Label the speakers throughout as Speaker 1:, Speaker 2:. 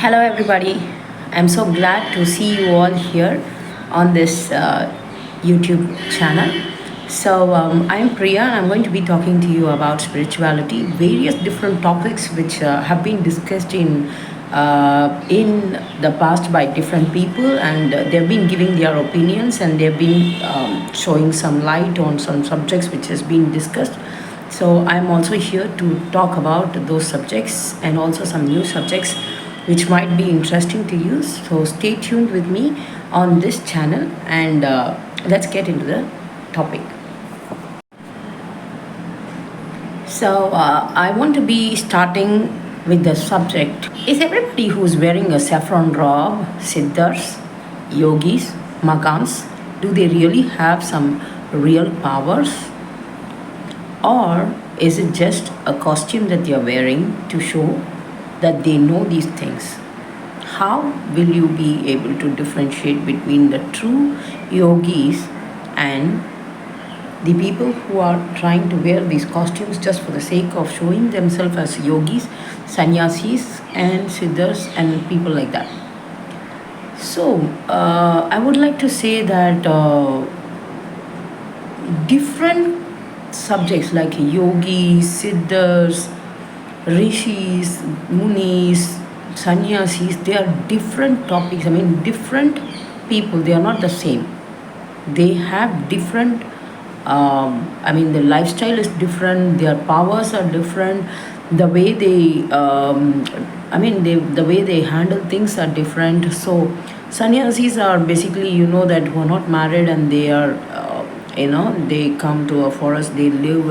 Speaker 1: Hello, everybody. I'm so glad to see you all here on this YouTube channel. I'm Priya, and I'm going to be talking to you about spirituality, various different topics which have been discussed in the past by different people, and they've been giving their opinions and they've been showing some light on some subjects which has been discussed. So I'm also here to talk about those subjects and also some new subjects which might be interesting to you. So stay tuned with me on this channel and let's get into the topic. I want to be starting with the subject. Is everybody who's wearing a saffron robe, siddhars, yogis, magams, do they really have some real powers? Or is it just a costume that they're wearing to show that they know these things? How will you be able to differentiate between the true yogis and the people who are trying to wear these costumes just for the sake of showing themselves as yogis, sannyasis, and siddhas, and people like that? I would like to say that different subjects like yogis, siddhas, rishis, munis, sannyasis, they are different topics. I mean, different people, they are not the same. They have different, the lifestyle is different, their powers are different, the way the way they handle things are different. So, sannyasis are basically, that who are not married and they are they come to a forest, they live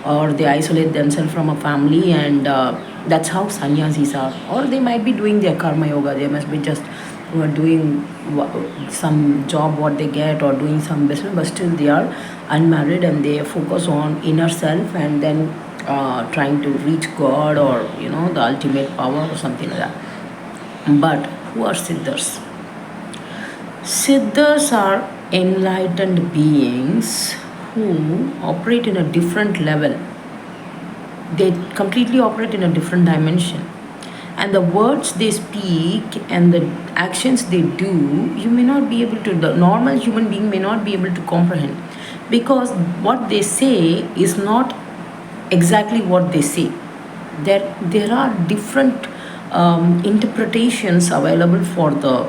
Speaker 1: or they isolate themselves from a family, and that's how sannyasis are. Or they might be doing their karma yoga, they must be just doing some job what they get or doing some business, but still they are unmarried and they focus on inner self and then trying to reach God or the ultimate power or something like that. But who are siddhas? Siddhas are enlightened beings who operate in a different level. They completely operate in a different dimension. And the words they speak and the actions they do, you may not be able to, the normal human being may not be able to comprehend, because what they say is not exactly what they say. There are different interpretations available for the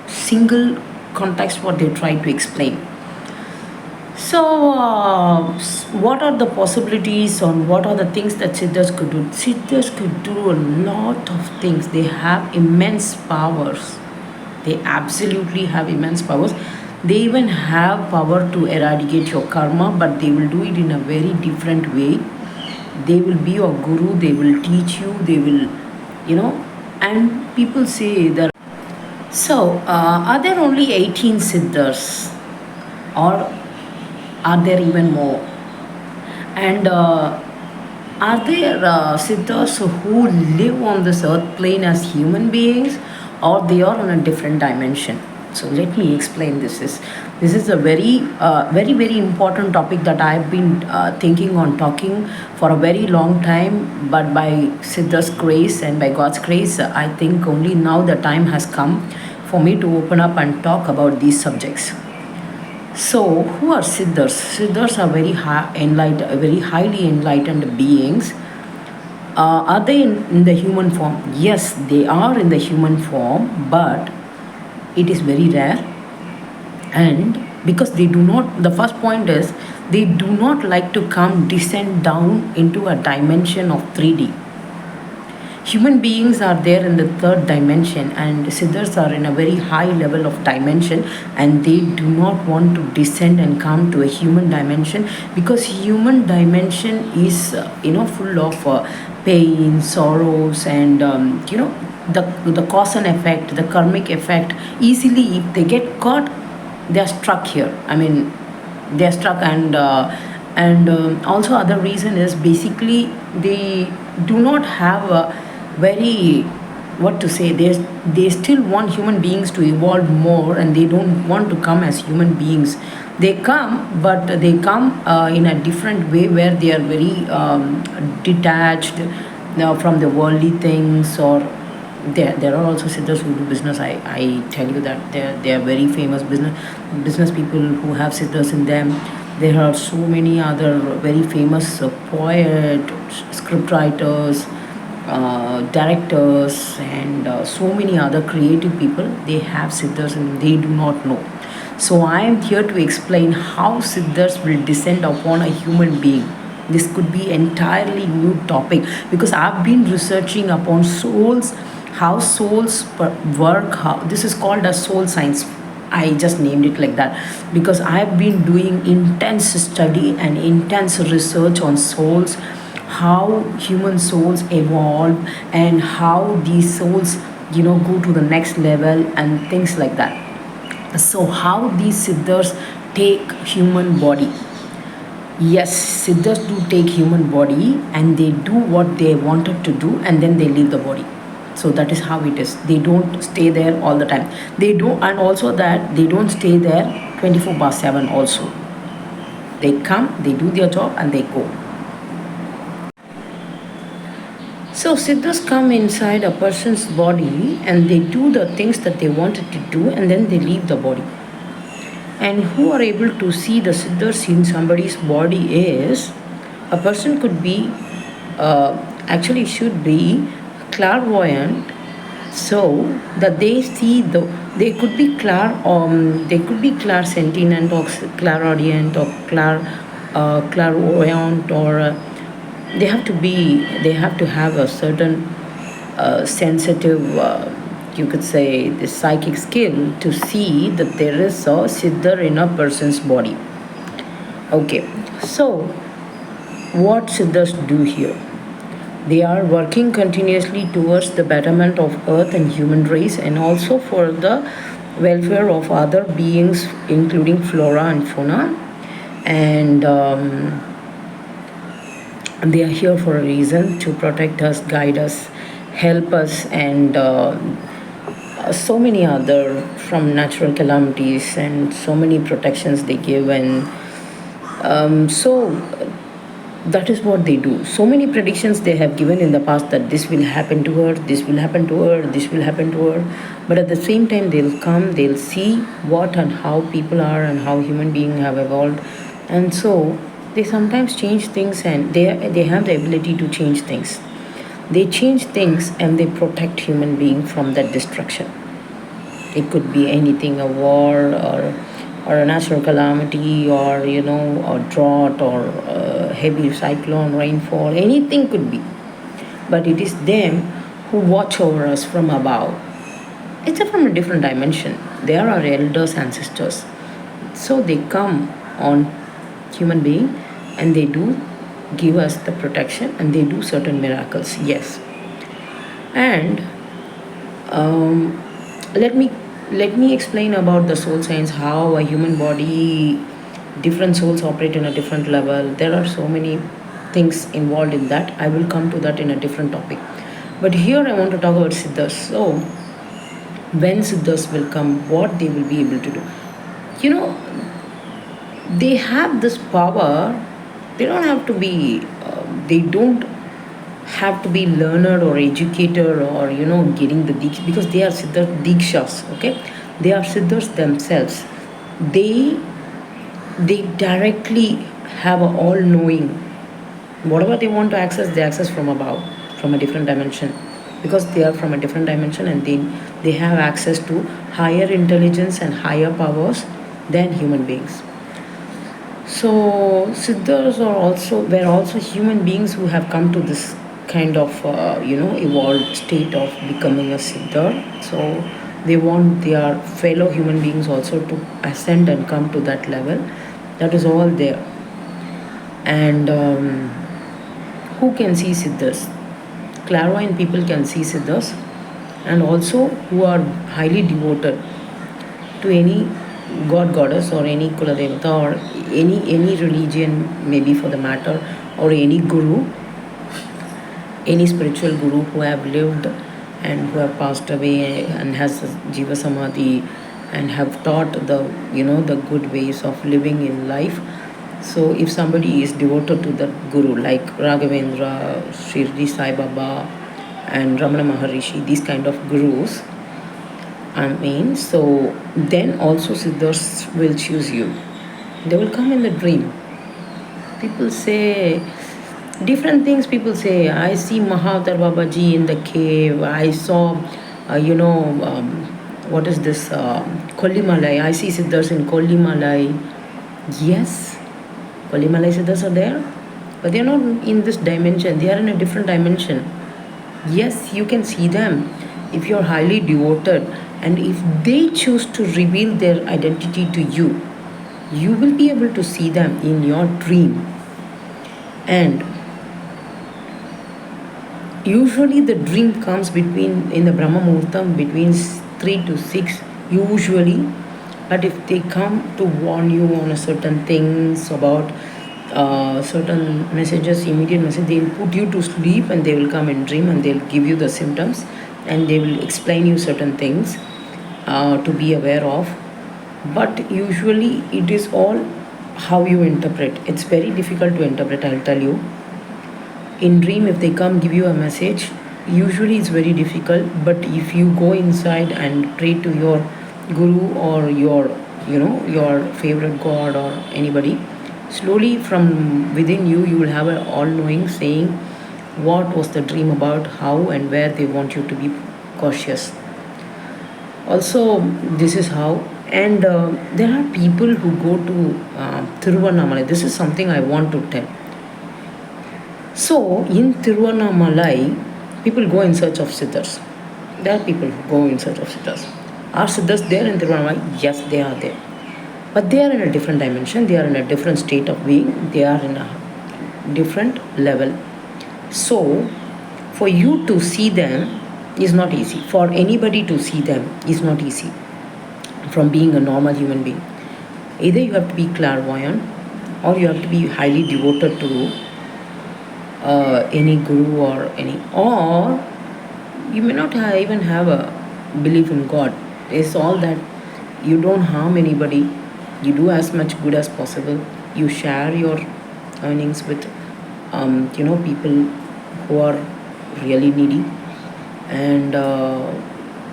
Speaker 1: single context what they try to explain. What are the possibilities on what are the things that siddhas could do? Siddhas could do a lot of things. They have immense powers. They absolutely have immense powers. They even have power to eradicate your karma, but they will do it in a very different way. They will be your guru, they will teach you, they will, and people say that. Are there only 18 siddhas, or are there even more? And are there siddhas who live on this earth plane as human beings, or they are on a different dimension? So let me explain this. This is a very, very important topic that I've been thinking on talking for a very long time. But by Siddha's grace and by God's grace, I think only now the time has come for me to open up and talk about these subjects. So, who are siddhas? Siddhas are very highly enlightened beings. Are they in the human form? Yes, they are in the human form, but it is very rare. And because they do not, the first point is, they do not like to descend down into a dimension of 3D. Human beings are there in the third dimension, and siddhas are in a very high level of dimension, and they do not want to descend and come to a human dimension, because human dimension is full of pain, sorrows, and the cause and effect, the karmic effect. Easily, if they get caught, they are struck here. I mean, they are struck, and also other reason is basically they do not have a very, what to say, they still want human beings to evolve more, and they don't want to come as human beings. They come, but they come in a different way, where they are very detached from the worldly things, or There are also siddhas who do business. I tell you that they are very famous business people who have siddhas in them. There are so many other very famous poet, script writers, directors, and so many other creative people. They have siddhas and they do not know. So I am here to explain how siddhas will descend upon a human being. This could be entirely new topic because I've been researching upon souls, how souls work. How this is called as soul science. I just named it like that because I've been doing intense study and intense research on souls, how human souls evolve, and how these souls, go to the next level and things like that. So, how these siddhas take human body? Yes, siddhas do take human body and they do what they wanted to do and then they leave the body. So that is how it is. They don't stay there all the time. They don't, and also that they don't stay there 24/7 also. They come, they do their job and they go. So siddhas come inside a person's body and they do the things that they wanted to do and then they leave the body. And who are able to see the siddhas in somebody's body is a person could be, actually should be clairvoyant, so that they see they could be clairsentient or clairaudient or clairvoyant, or they have to have a certain sensitive, you could say, the psychic skill to see that there is a siddha in a person's body. Okay, so what siddhas do here? They are working continuously towards the betterment of earth and human race and also for the welfare of other beings, including flora and fauna. And they are here for a reason, to protect us, guide us, help us, and so many other from natural calamities, and so many protections they give. And so that is what they do. So many predictions they have given in the past that this will happen to her, this will happen to her, this will happen to her. But at the same time, they'll come, they'll see what and how people are and how human beings have evolved. And so they sometimes change things, and they have the ability to change things. They change things and they protect human being from that destruction. It could be anything, a war or a natural calamity, or a drought, or a heavy cyclone, rainfall, anything could be. But it is them who watch over us from above. It's from a different dimension. They are our elders, ancestors. So they come on human being and they do give us the protection and they do certain miracles. Yes. And let me explain about the soul science, how a human body, different souls operate in a different level. There are so many things involved in that. I will come to that in a different topic. But here I want to talk about siddhas. So when siddhas will come, what they will be able to do. They have this power. They don't have to be learned or educated or getting the diksha, because they are siddhas dikshas. Okay, they are siddhas themselves. They directly have a all knowing. Whatever they want to access, they access from above, from a different dimension, because they are from a different dimension, and they have access to higher intelligence and higher powers than human beings. So siddhas were also human beings who have come to this kind of evolved state of becoming a siddha. So they want their fellow human beings also to ascend and come to that level. That is all there. And who can see siddhas? Clairvoyant people can see siddhas, and also who are highly devoted to any god, goddess, or any kuladevata, or any religion, maybe for the matter, or any guru, any spiritual guru who have lived and who have passed away and has jiva samadhi and have taught the good ways of living in life. So if somebody is devoted to the guru, like Raghavendra, Shirdi Sai Baba, and Ramana Maharishi, these kind of gurus. So then also Siddhars will choose you. They will come in the dream. People say different things. People say, I see Mahavatar Babaji in the cave. I saw, what is this? Kollimalai. I see Siddhars in Kollimalai. Yes, Kollimalai Siddhars are there, but they are not in this dimension. They are in a different dimension. Yes, you can see them if you are highly devoted, and if they choose to reveal their identity to you, you will be able to see them in your dream. And usually the dream comes in the Brahma Muhurtam between 3 to 6 usually. But if they come to warn you on a certain things about certain messages, immediate message, they will put you to sleep and they will come in dream and they will give you the symptoms and they will explain you certain things to be aware of. But usually it is all how you interpret. It's very difficult to interpret, I'll tell you. In dream, if they come give you a message, usually it's very difficult. But if you go inside and pray to your guru or your favorite god or anybody, slowly from within you will have an all-knowing saying what was the dream about, how and where they want you to be cautious. Also, this is how. And there are people who go to Tiruvannamalai. This is something I want to tell. So, in Tiruvannamalai, people go in search of Siddhas. There are people who go in search of Siddhas. Are Siddhas there in Tiruvannamalai? Yes, they are there. But they are in a different dimension. They are in a different state of being. They are in a different level. So, for you to see them is not easy. For anybody to see them is not easy. From being a normal human being, either you have to be clairvoyant or you have to be highly devoted to any guru or you may not even have a belief in God. It's all that you don't harm anybody, you do as much good as possible, you share your earnings with people who are really needy, and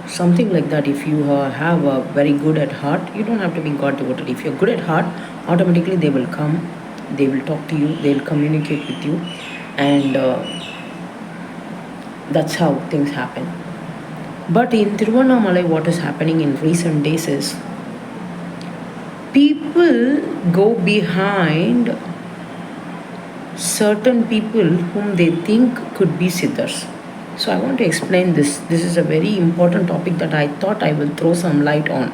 Speaker 1: something like that. If you have a very good at heart, you don't have to be God devoted. If you're good at heart, automatically they will come, they will talk to you, they will communicate with you, and that's how things happen. But in Tiruvannamalai, what is happening in recent days is people go behind certain people whom they think could be Siddhas. So I want to explain this. This is a very important topic that I thought I will throw some light on.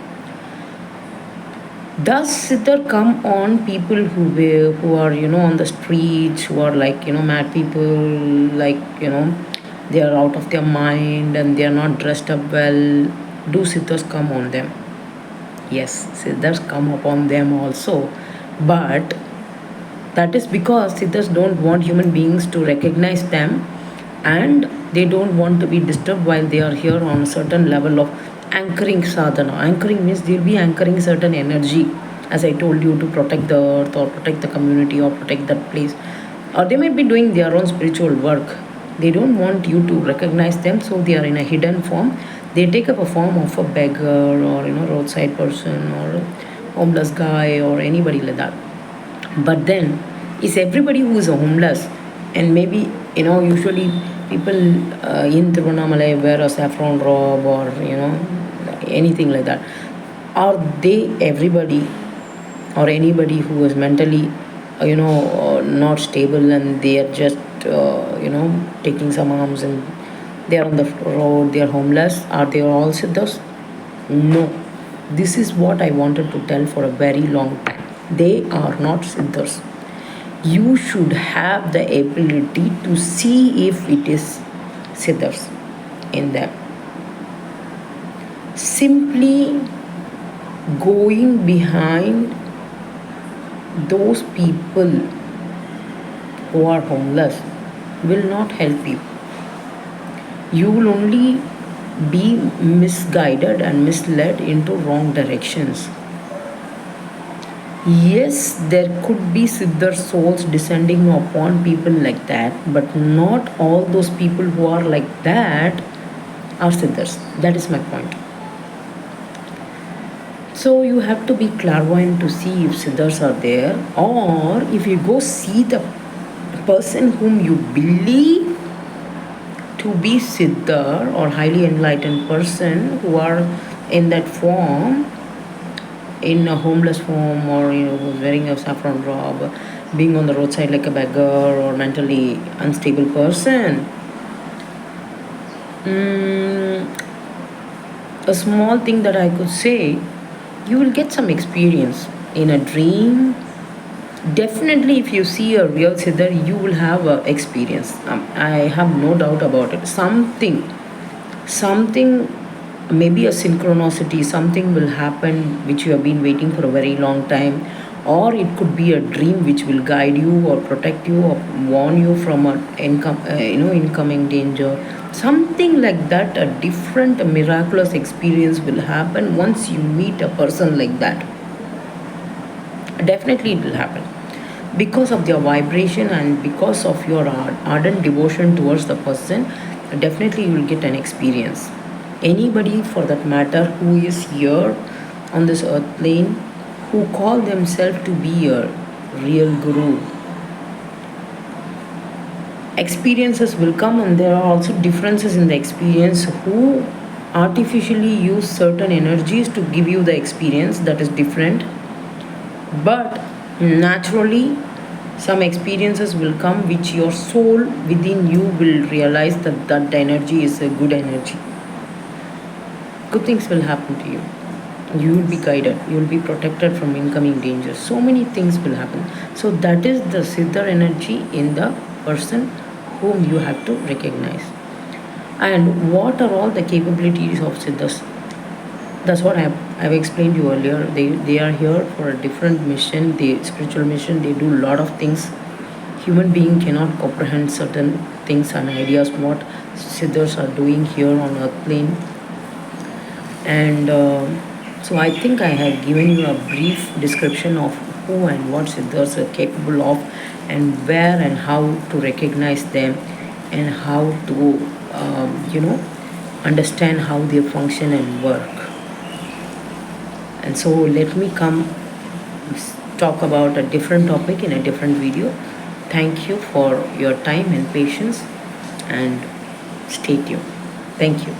Speaker 1: Does Siddha come on people who are on the streets, who are like mad people, like they are out of their mind and they are not dressed up well? Do Siddhas come on them? Yes, Siddhas come upon them also, but that is because Siddhas don't want human beings to recognize them, and they don't want to be disturbed while they are here on a certain level of anchoring sadhana. Anchoring means they'll be anchoring certain energy, as I told you, to protect the earth or protect the community or protect that place. Or they might be doing their own spiritual work. They don't want you to recognize them, so they are in a hidden form. They take up a form of a beggar or roadside person or a homeless guy or anybody like that. But then, is everybody who is a homeless, and maybe usually people in Tiruvannamalai wear a saffron robe or anything like that. Are they everybody or anybody who is mentally not stable and they are just taking some alms and they are on the road, they are homeless? Are they all Siddhas? No. This is what I wanted to tell for a very long time. They are not Siddhas. You should have the ability to see if it is Siddhas in them. Simply going behind those people who are homeless will not help you. You will only be misguided and misled into wrong directions. Yes, there could be Siddhar souls descending upon people like that, but not all those people who are like that are Siddhars. That is my point. So you have to be clairvoyant to see if Siddhars are there, or if you go see the person whom you believe to be Siddha or highly enlightened person who are in that form, in a homeless form, or who's wearing a saffron robe, being on the roadside like a beggar or mentally unstable person. A small thing that I could say, you will get some experience in a dream. Definitely, if you see a real Siddhar, you will have a experience. I have no doubt about it. Something, maybe a synchronicity, something will happen which you have been waiting for a very long time, or it could be a dream which will guide you or protect you or warn you from an incoming danger. Something like that, a different miraculous experience will happen once you meet a person like that. Definitely it will happen because of their vibration and because of your ardent devotion towards the person. Definitely you will get an experience. Anybody for that matter who is here on this earth plane, who call themselves to be a real guru, experiences will come, and there are also differences in the experience. Who artificially use certain energies to give you the experience, that is different. But naturally, some experiences will come which your soul within you will realize that that energy is a good energy. Good things will happen to you. You will be guided, you will be protected from incoming dangers. So many things will happen. So that is the Siddha energy in the person whom you have to recognize. And what are all the capabilities of Siddhas? That's what I've explained to you earlier. They are here for a different mission, the spiritual mission. They do a lot of things. Human being cannot comprehend certain things and ideas what Siddhas are doing here on earth plane. And so I think I have given you a brief description of who and what Siddhas are capable of, and where and how to recognize them, and how to understand how they function and work. And so let me come talk about a different topic in a different video. Thank you for your time and patience, and stay tuned. Thank you.